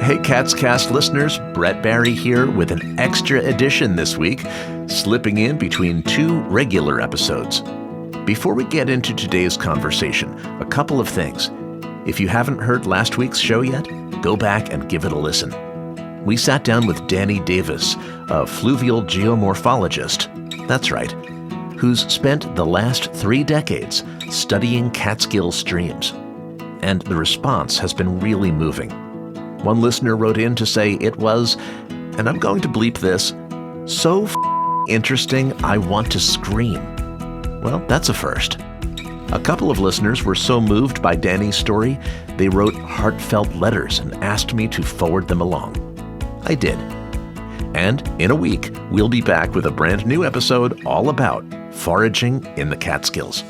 Hey Catscast listeners, Brett Barry here with an extra edition this week, slipping in between two regular episodes. Before we get into today's conversation, a couple of things. If you haven't heard last week's show yet, go back and give it a listen. We sat down with Danny Davis, a fluvial geomorphologist, that's right, who's spent the last 3 decades studying Catskill streams. And the response has been really moving. One listener wrote in to say it was, and I'm going to bleep this, so interesting I want to scream. Well, that's a first. A couple of listeners were so moved by Danny's story, they wrote heartfelt letters and asked me to forward them along. I did. And in a week, we'll be back with a brand new episode all about foraging in the Catskills.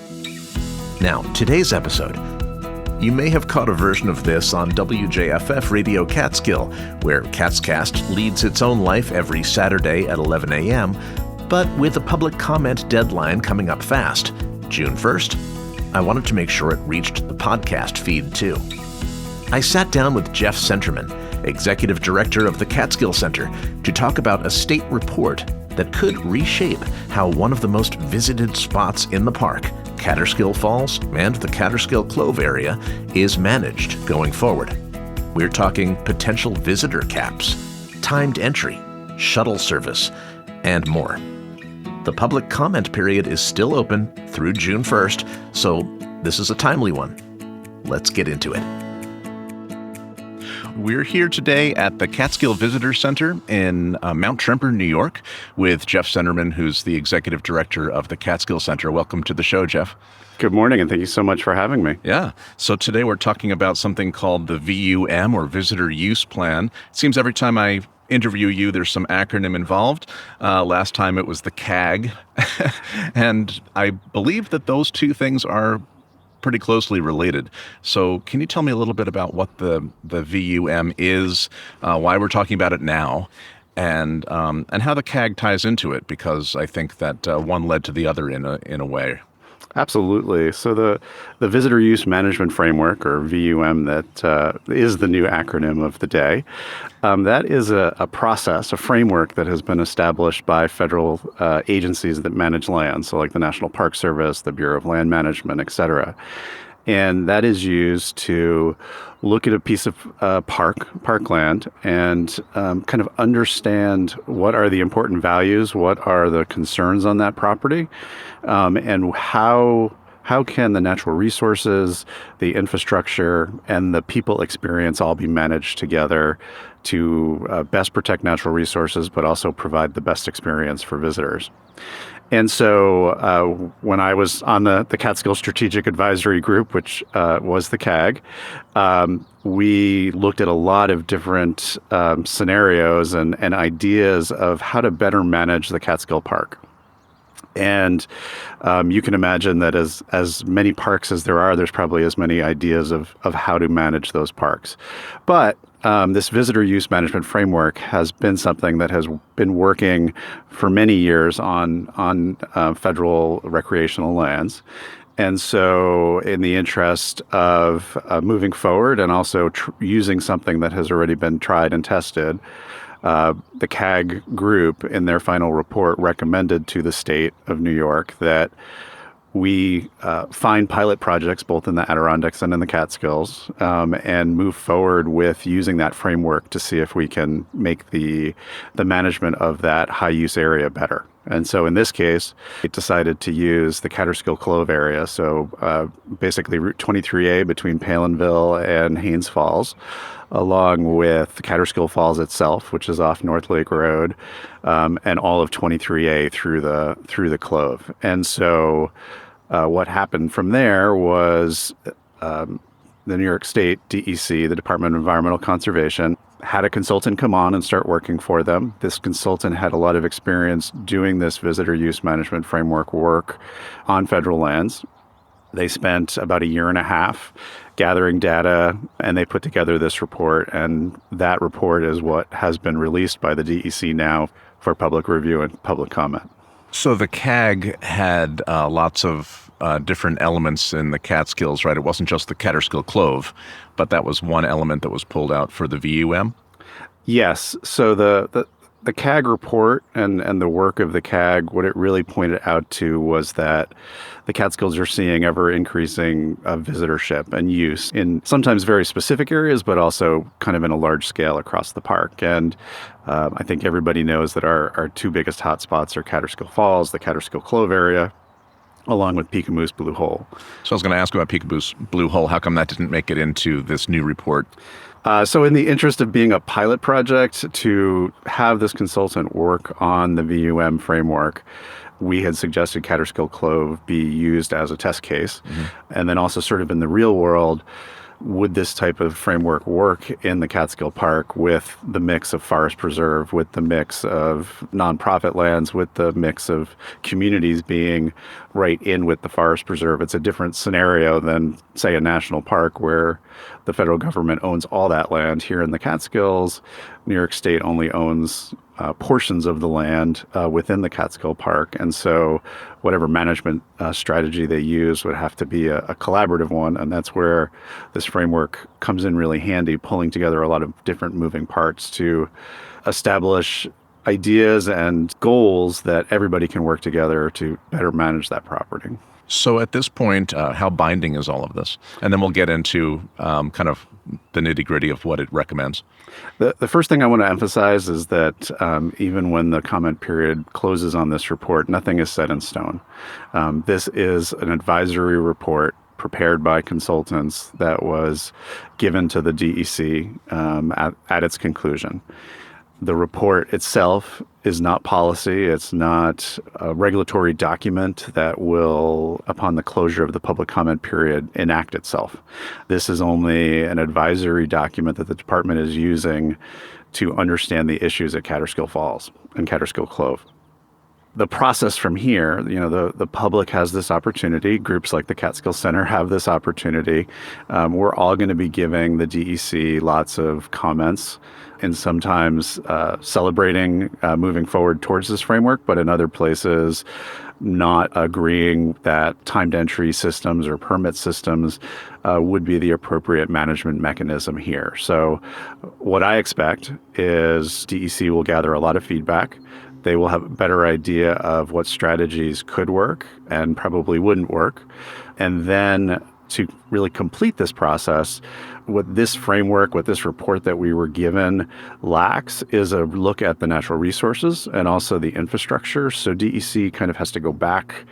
Now, today's episode. You may have caught a version of this on WJFF Radio Catskill, where Catscast leads its own life every Saturday at 11 a.m., but with a public comment deadline coming up fast, June 1st, I wanted to make sure it reached the podcast feed too. I sat down with Jeff Senterman, Executive Director of the Catskill Center, to talk about a state report that could reshape how one of the most visited spots in the park, Kaaterskill Falls and the Kaaterskill Clove area, is managed going forward. We're talking potential visitor caps, timed entry, shuttle service, and more. The public comment period is still open through June 1st, so this is a timely one. Let's get into it. We're here today at the Catskill Visitor Center in Mount Tremper, New York, with Jeff Senterman, who's the Executive Director of the Catskill Center. Welcome to the show, Jeff. Good morning, and thank you so much for having me. Yeah. So today we're talking about something called the VUM, or Visitor Use Plan. It seems every time I interview you, there's some acronym involved. Last time it was the CAG. And I believe that those two things are pretty closely related. So can you tell me a little bit about what the VUM is, why we're talking about it now, and how the CAG ties into it? Because I think that one led to the other in a way. Absolutely. So the Visitor Use Management Framework, or VUM, that is the new acronym of the day. That is a process, a framework that has been established by federal agencies that manage land, so like the National Park Service, the Bureau of Land Management, et cetera. And that is used to look at a piece of parkland and kind of understand what are the important values, what are the concerns on that property, and how can the natural resources, the infrastructure, and the people experience all be managed together to best protect natural resources, but also provide the best experience for visitors. And so when I was on the Catskill Strategic Advisory Group, which was the CAG, we looked at a lot of different scenarios and ideas of how to better manage the Catskill Park. And you can imagine that as many parks as there are, there's probably as many ideas of how to manage those parks. But this visitor use management framework has been something that has been working for many years on federal recreational lands. And so in the interest of moving forward and also using something that has already been tried and tested, the CAG group in their final report recommended to the state of New York that we find pilot projects both in the Adirondacks and in the Catskills and move forward with using that framework to see if we can make the management of that high-use area better. And so in this case, it decided to use the Kaaterskill Clove area, so basically Route 23A between Palinville and Haines Falls, along with Kaaterskill Falls itself, which is off North Lake Road, and all of 23A through the Clove. And so what happened from there was the New York State DEC, the Department of Environmental Conservation, had a consultant come on and start working for them. This consultant had a lot of experience doing this visitor use management framework work on federal lands. They spent about a year and a half gathering data, and they put together this report, and that report is what has been released by the DEC now for public review and public comment. So the CAG had lots of different elements in the Catskills, right? It wasn't just the Kaaterskill Clove, but that was one element that was pulled out for the VUM? Yes. So the CAG report and the work of the CAG, what it really pointed out to was that the Catskills are seeing ever increasing visitorship and use in sometimes very specific areas, but also kind of in a large scale across the park. And I think everybody knows that our two biggest hotspots are Kaaterskill Falls, the Kaaterskill Clove area, along with Peekaboo's Blue Hole. So I was going to ask about Peekaboo's Blue Hole. How come that didn't make it into this new report? So in the interest of being a pilot project to have this consultant work on the VUM framework, we had suggested Kaaterskill Clove be used as a test case. And then also sort of in the real world, would this type of framework work in the Catskill Park with the mix of forest preserve, with the mix of nonprofit lands, with the mix of communities being right in with the forest preserve? It's a different scenario than, say, a national park where the federal government owns all that land. Here in the Catskills, New York State only owns portions of the land within the Catskill Park. And so whatever management strategy they use would have to be a collaborative one. And that's where this framework comes in really handy, pulling together a lot of different moving parts to establish ideas and goals that everybody can work together to better manage that property. So at this point, how binding is all of this? And then we'll get into kind of the nitty-gritty of what it recommends. The first thing I want to emphasize is that even when the comment period closes on this report, nothing is set in stone. This is an advisory report prepared by consultants that was given to the DEC at its conclusion. The report itself is not policy. It's not a regulatory document that will, upon the closure of the public comment period, enact itself. This is only an advisory document that the department is using to understand the issues at Kaaterskill Falls and Kaaterskill Clove. The process from here, the public has this opportunity. Groups like the Catskill Center have this opportunity. We're all going to be giving the DEC lots of comments and sometimes celebrating moving forward towards this framework, but in other places not agreeing that timed entry systems or permit systems would be the appropriate management mechanism here. So what I expect is DEC will gather a lot of feedback. They will have a better idea of what strategies could work and probably wouldn't work. And then to really complete this process, what this framework, what this report that we were given lacks is a look at the natural resources and also the infrastructure. So DEC kind of has to go back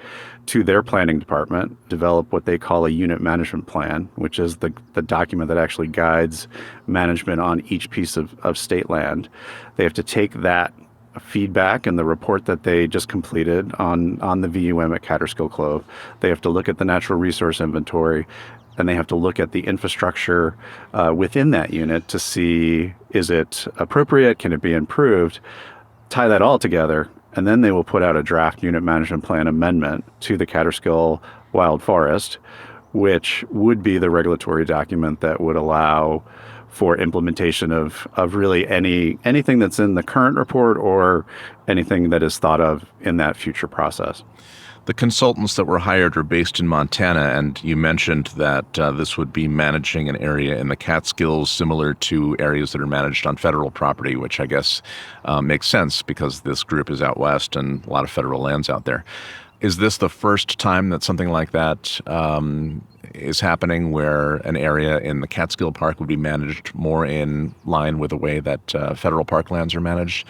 to their planning department, develop what they call a unit management plan, which is the document that actually guides management on each piece of state land. They have to take that feedback and the report that they just completed on the VUM at Kaaterskill Clove. They have to look at the natural resource inventory, and they have to look at the infrastructure within that unit to see, is it appropriate? Can it be improved? Tie that all together, and then they will put out a draft unit management plan amendment to the Kaaterskill Wild Forest, which would be the regulatory document that would allow for implementation of really anything that's in the current report or anything that is thought of in that future process. The consultants that were hired are based in Montana, and you mentioned that this would be managing an area in the Catskills similar to areas that are managed on federal property, which I guess makes sense because this group is out west and a lot of federal lands out there. Is this the first time that something like that is happening, where an area in the Catskill Park would be managed more in line with the way that federal park lands are managed?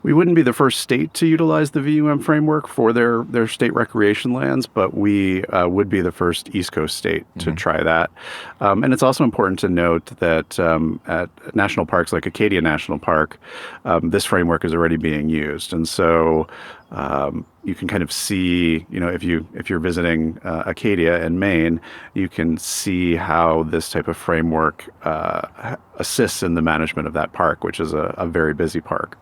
We wouldn't be the first state to utilize the VUM framework for their state recreation lands, but we would be the first East Coast state to try that. And it's also important to note that at national parks like Acadia National Park, this framework is already being used. And so you can kind of see, if you're visiting Acadia in Maine, you can see how this type of framework assists in the management of that park, which is a very busy park.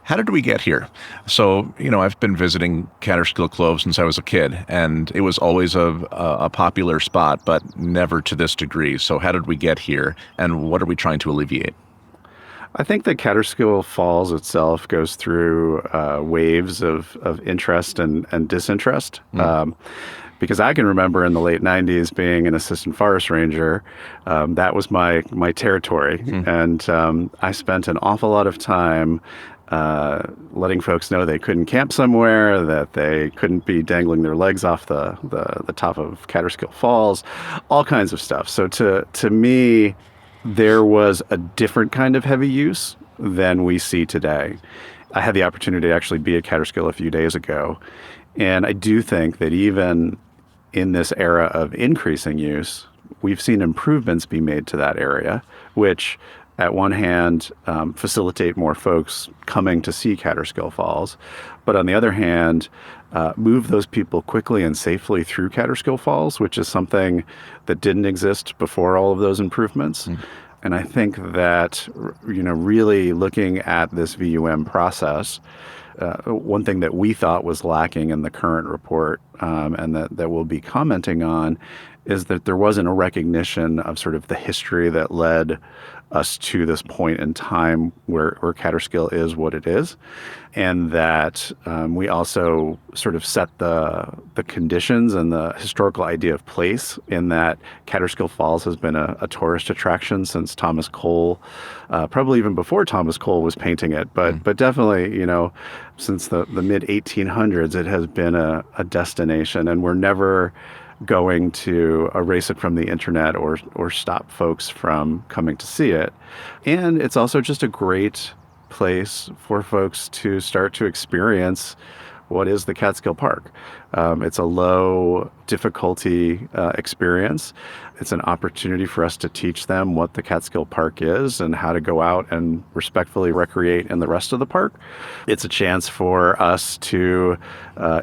How did we get here? So, I've been visiting Kaaterskill Clove since I was a kid, and it was always a popular spot, but never to this degree. So how did we get here, and what are we trying to alleviate? I think that Kaaterskill Falls itself goes through waves of interest and disinterest. because I can remember in the late 90s being an assistant forest ranger. That was my territory. And I spent an awful lot of time letting folks know they couldn't camp somewhere, that they couldn't be dangling their legs off the top of Kaaterskill Falls, all kinds of stuff. So to me, there was a different kind of heavy use than we see today. I had the opportunity to actually be at Kaaterskill a few days ago, and I do think that even in this era of increasing use, we've seen improvements be made to that area, which at one hand, facilitate more folks coming to see Kaaterskill Falls, but on the other hand, move those people quickly and safely through Kaaterskill Falls, which is something that didn't exist before all of those improvements. And I think that, really looking at this VUM process, one thing that we thought was lacking in the current report, and that we'll be commenting on, is that there wasn't a recognition of sort of the history that led us to this point in time where Kaaterskill is what it is, and that we also sort of set the conditions and the historical idea of place, in that Kaaterskill Falls has been a tourist attraction since Thomas Cole, probably even before Thomas Cole was painting it, but definitely, since the mid 1800s, it has been a destination, and we're never going to erase it from the internet or stop folks from coming to see it. And it's also just a great place for folks to start to experience what is the Catskill Park. It's a low difficulty experience. It's an opportunity for us to teach them what the Catskill Park is and how to go out and respectfully recreate in the rest of the park. It's a chance for us to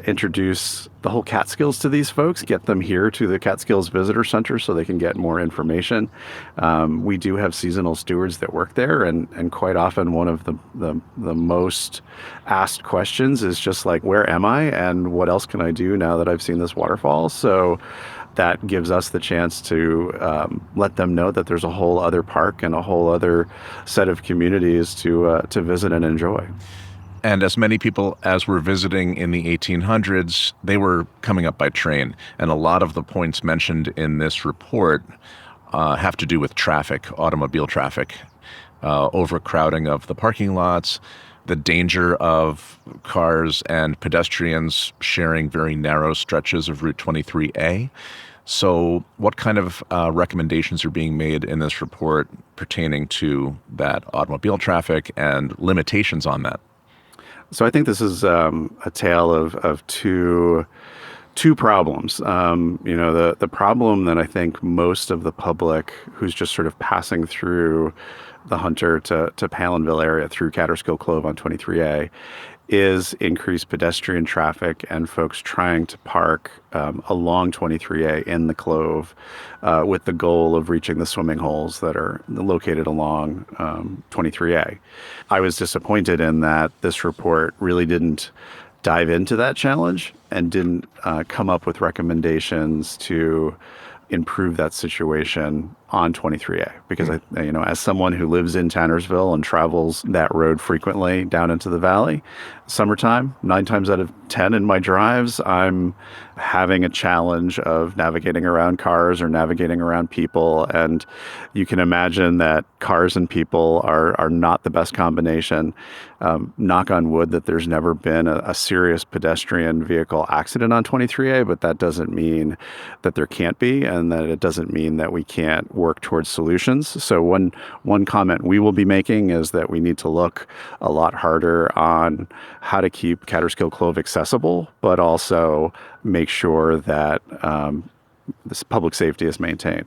introduce the whole Catskills to these folks, get them here to the Catskills Visitor Center so they can get more information. We do have seasonal stewards that work there, and quite often one of the most asked questions is just like, where am I and what else can I do now that I've seen this waterfall? So that gives us the chance to let them know that there's a whole other park and a whole other set of communities to visit and enjoy. And as many people as were visiting in the 1800s, they were coming up by train. And a lot of the points mentioned in this report have to do with traffic, automobile traffic, overcrowding of the parking lots, the danger of cars and pedestrians sharing very narrow stretches of Route 23A. So what kind of recommendations are being made in this report pertaining to that automobile traffic and limitations on that? So I think this is a tale of two problems. The problem that I think most of the public who's just sort of passing through the Hunter to Palinville area through Kaaterskill Clove on 23A is increased pedestrian traffic and folks trying to park along 23A in the Clove with the goal of reaching the swimming holes that are located along 23A. I was disappointed in that this report really didn't dive into that challenge and didn't come up with recommendations to improve that situation on 23A, because as someone who lives in Tannersville and travels that road frequently down into the valley, summertime, 9 times out of 10 in my drives, I'm having a challenge of navigating around cars or navigating around people. And you can imagine that cars and people are not the best combination. Knock on wood that there's never been a serious pedestrian vehicle accident on 23A, but that doesn't mean that there can't be, and that it doesn't mean that we can't work towards solutions. So one comment we will be making is that we need to look a lot harder on how to keep Kaaterskill Clove accessible, but also make sure that this public safety is maintained.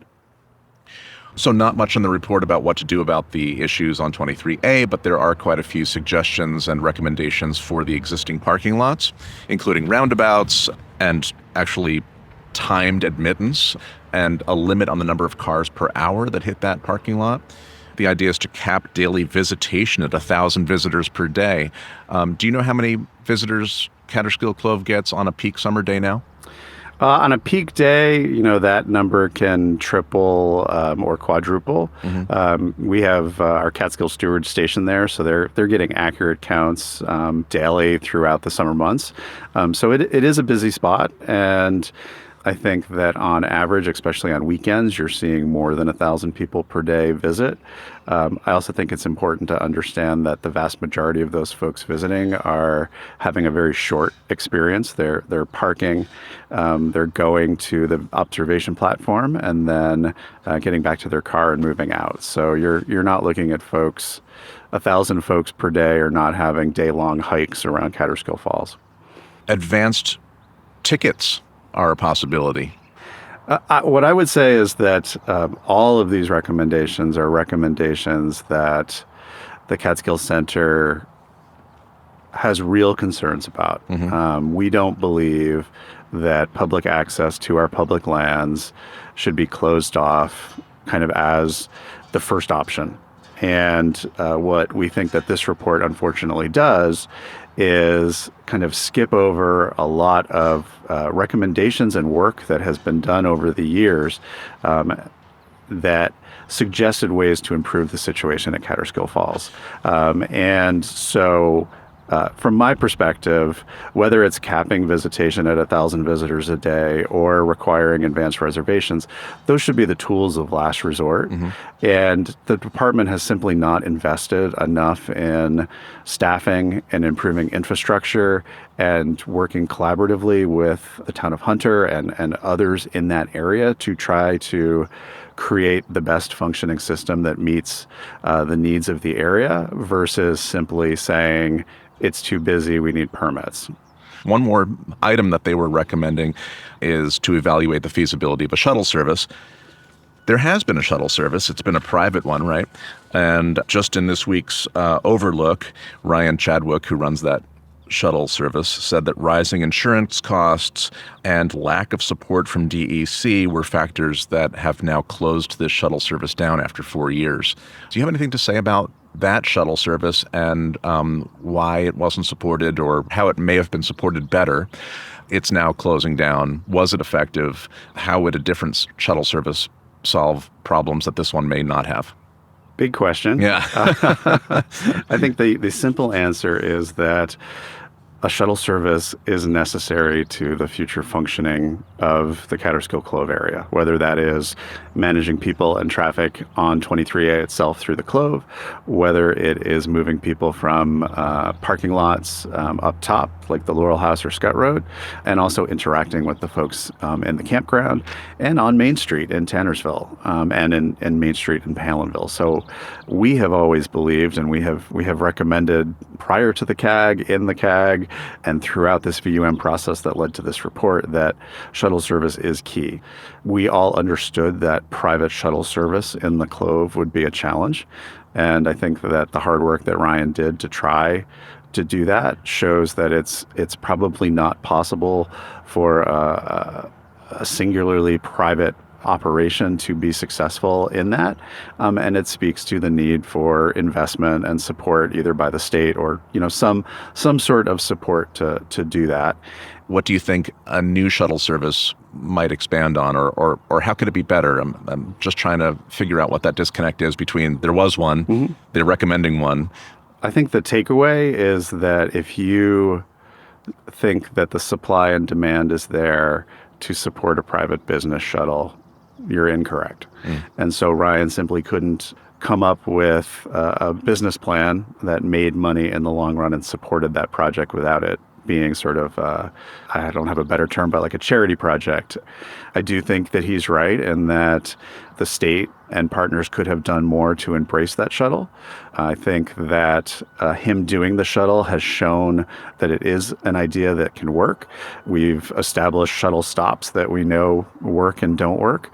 So not much in the report about what to do about the issues on 23A, but there are quite a few suggestions and recommendations for the existing parking lots, including roundabouts and actually timed admittance and a limit on the number of cars per hour that hit that parking lot. The idea is to cap daily visitation at 1,000 visitors per day. Do you know how many visitors Kaaterskill Clove gets on a peak summer day now? On a peak day, that number can triple or quadruple. Mm-hmm. We have our Catskill stewards stationed there, so they're getting accurate counts daily throughout the summer months. So it is a busy spot, and I think that on average, especially on weekends, you're seeing more than 1,000 people per day visit. I also think it's important to understand that the vast majority of those folks visiting are having a very short experience. They're parking, they're going to the observation platform, and then getting back to their car and moving out. So you're not looking at folks. 1,000 folks per day are not having day-long hikes around Kaaterskill Falls. Advanced tickets are a possibility. What I would say is that all of these recommendations are recommendations that the Catskill Center has real concerns about. We don't believe that public access to our public lands should be closed off kind of as the first option. And what we think that this report unfortunately does is kind of skip over a lot of recommendations and work that has been done over the years that suggested ways to improve the situation at Kaaterskill Falls. And so from my perspective, whether it's capping visitation at 1,000 visitors a day or requiring advanced reservations, those should be the tools of last resort. And the department has simply not invested enough in staffing and improving infrastructure and working collaboratively with the town of Hunter and others in that area to try to create the best functioning system that meets the needs of the area versus simply saying, it's too busy, we need permits. One more item that they were recommending is to evaluate the feasibility of a shuttle service. There has been a shuttle service. It's been a private one, right? And just in this week's Overlook, Ryan Chadwick, who runs that shuttle service, said that rising insurance costs and lack of support from DEC were factors that have now closed this shuttle service down after 4 years. Do you have anything to say about that shuttle service and why it wasn't supported or how it may have been supported better? It's now closing down. Was it effective? How would a different shuttle service solve problems that this one may not have? Big question. Yeah. I think the simple answer is that a shuttle service is necessary to the future functioning of the Kaaterskill Clove area, whether that is managing people and traffic on 23A itself through the Clove, whether it is moving people from parking lots up top, like the Laurel House or Scott Road, and also interacting with the folks in the campground and on Main Street in Tannersville and in Main Street in Palinville. So we have always believed, and we have recommended prior to the CAG, in the CAG, and throughout this VUM process that led to this report, that shuttle service is key. We all understood that private shuttle service in the Clove would be a challenge. And I think that the hard work that Ryan did to try to do that shows that it's probably not possible for a singularly private operation to be successful in that. And it speaks to the need for investment and support either by the state or, some sort of support to do that. What do you think a new shuttle service might expand on, or how could it be better? I'm just trying to figure out what that disconnect is between there was one, they're recommending one. I think the takeaway is that if you think that the supply and demand is there to support a private business shuttle, you're incorrect. And so Ryan simply couldn't come up with a business plan that made money in the long run and supported that project without it being sort of, I don't have a better term, but like a charity project. I do think that he's right in that the state and partners could have done more to embrace that shuttle. I think that him doing the shuttle has shown that it is an idea that can work. We've established shuttle stops that we know work and don't work.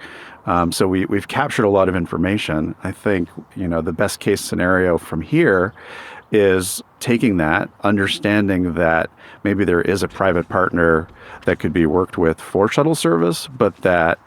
So we've captured a lot of information. I think, the best case scenario from here is taking that, understanding that maybe there is a private partner that could be worked with for shuttle service, but that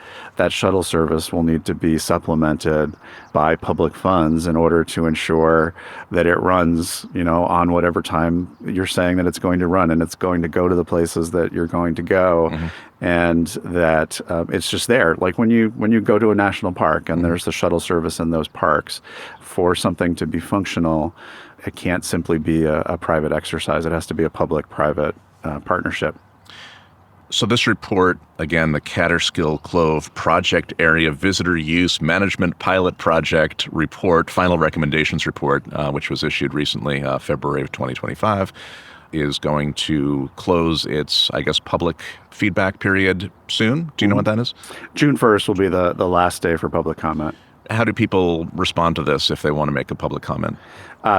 shuttle service will need to be supplemented by public funds in order to ensure that it runs, on whatever time you're saying that it's going to run, and it's going to go to the places that you're going to go. And that it's just there. Like when you go to a national park and there's the shuttle service in those parks, for something to be functional, it can't simply be a private exercise. It has to be a public-private partnership. So this report, again, the Kaaterskill Clove Project Area Visitor Use Management Pilot Project Report, Final Recommendations Report, which was issued recently, February of 2025, is going to close its, I guess, public feedback period soon. Do you know what that is? June 1st will be the last day for public comment. How do people respond to this if they want to make a public comment?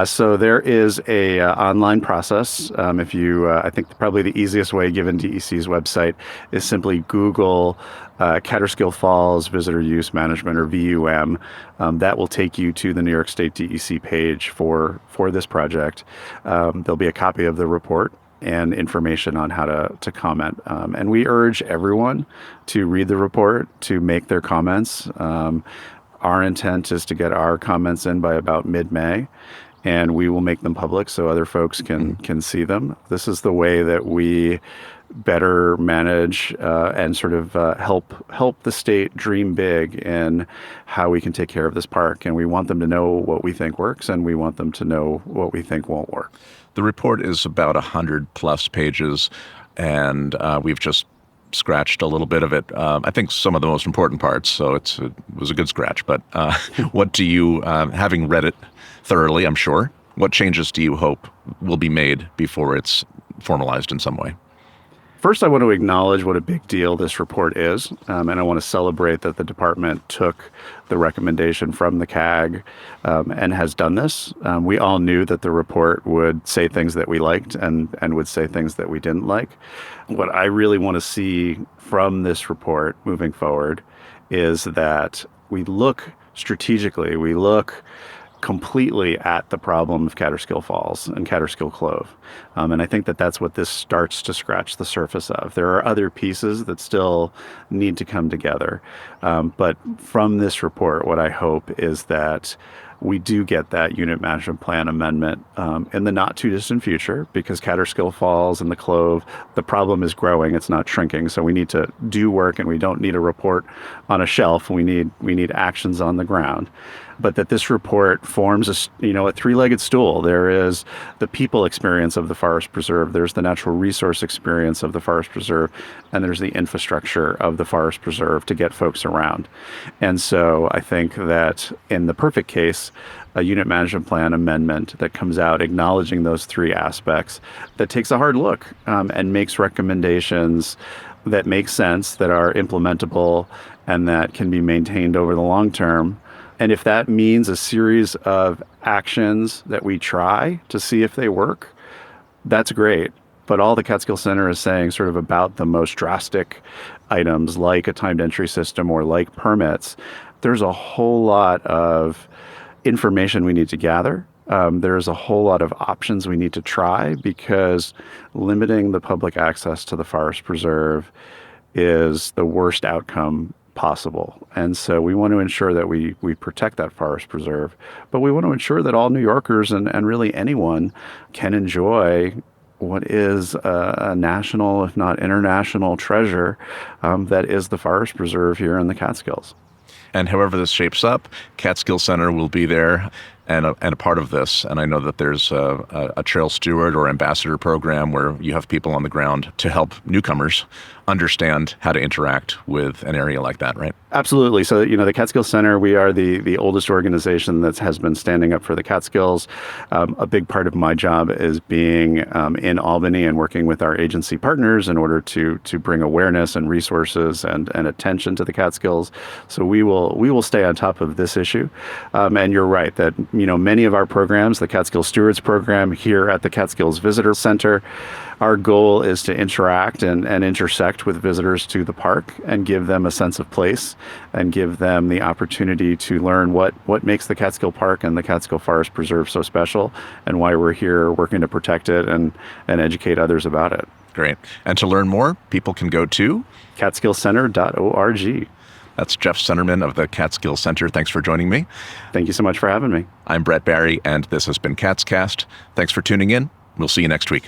So there is a online process. If you, I think probably the easiest way, given DEC's website, is simply Google Kaaterskill Falls Visitor Use Management, or VUM. That will take you to the New York State DEC page for this project. There'll be a copy of the report and information on how to comment. And we urge everyone to read the report, to make their comments. Our intent is to get our comments in by about mid-May, and we will make them public so other folks can see them. This is the way that we better manage and sort of help the state dream big in how we can take care of this park. And we want them to know what we think works, and we want them to know what we think won't work. The report is about 100+ pages, and we've just scratched a little bit of it. I think some of the most important parts, so it was a good scratch. But what do you, having read it thoroughly, I'm sure, what changes do you hope will be made before it's formalized in some way? First, I want to acknowledge what a big deal this report is, and I want to celebrate that the department took the recommendation from the CAG and has done this. We all knew that the report would say things that we liked and would say things that we didn't like. What I really want to see from this report moving forward is that we look strategically, we look completely at the problem of Kaaterskill Falls and Kaaterskill Clove. And I think that that's what this starts to scratch the surface of. There are other pieces that still need to come together. But from this report, what I hope is that we do get that unit management plan amendment in the not too distant future, because Kaaterskill Falls and the Clove, the problem is growing, it's not shrinking. So we need to do work, and we don't need a report on a shelf. We need actions on the ground. But that this report forms a three-legged stool. There is the people experience of the forest preserve, there's the natural resource experience of the forest preserve, and there's the infrastructure of the forest preserve to get folks around. And so I think that in the perfect case, a unit management plan amendment that comes out acknowledging those three aspects, that takes a hard look and makes recommendations that make sense, that are implementable, and that can be maintained over the long term. And if that means a series of actions that we try to see if they work, that's great. But all the Catskill Center is saying sort of about the most drastic items, like a timed entry system or like permits, there's a whole lot of information we need to gather. There's a whole lot of options we need to try, because limiting the public access to the forest preserve is the worst outcome possible. And so we want to ensure that we protect that forest preserve, but we want to ensure that all New Yorkers and really anyone can enjoy what is a national, if not international, treasure that is the forest preserve here in the Catskills. And however this shapes up, Catskill Center will be there and a part of this. And I know that there's a trail steward or ambassador program where you have people on the ground to help newcomers understand how to interact with an area like that, right? Absolutely. So, the Catskill Center, we are the oldest organization that has been standing up for the Catskills. A big part of my job is being in Albany and working with our agency partners in order to bring awareness and resources and attention to the Catskills. So we will stay on top of this issue. And you're right that, many of our programs, the Catskill Stewards program here at the Catskills Visitor Center, our goal is to interact and intersect with visitors to the park and give them a sense of place and give them the opportunity to learn what makes the Catskill Park and the Catskill Forest Preserve so special, and why we're here working to protect it and educate others about it. Great. And to learn more, people can go to catskillcenter.org. That's Jeff Senterman of the Catskill Center. Thanks for joining me. Thank you so much for having me. I'm Brett Barry, and this has been CatsCast. Thanks for tuning in. We'll see you next week.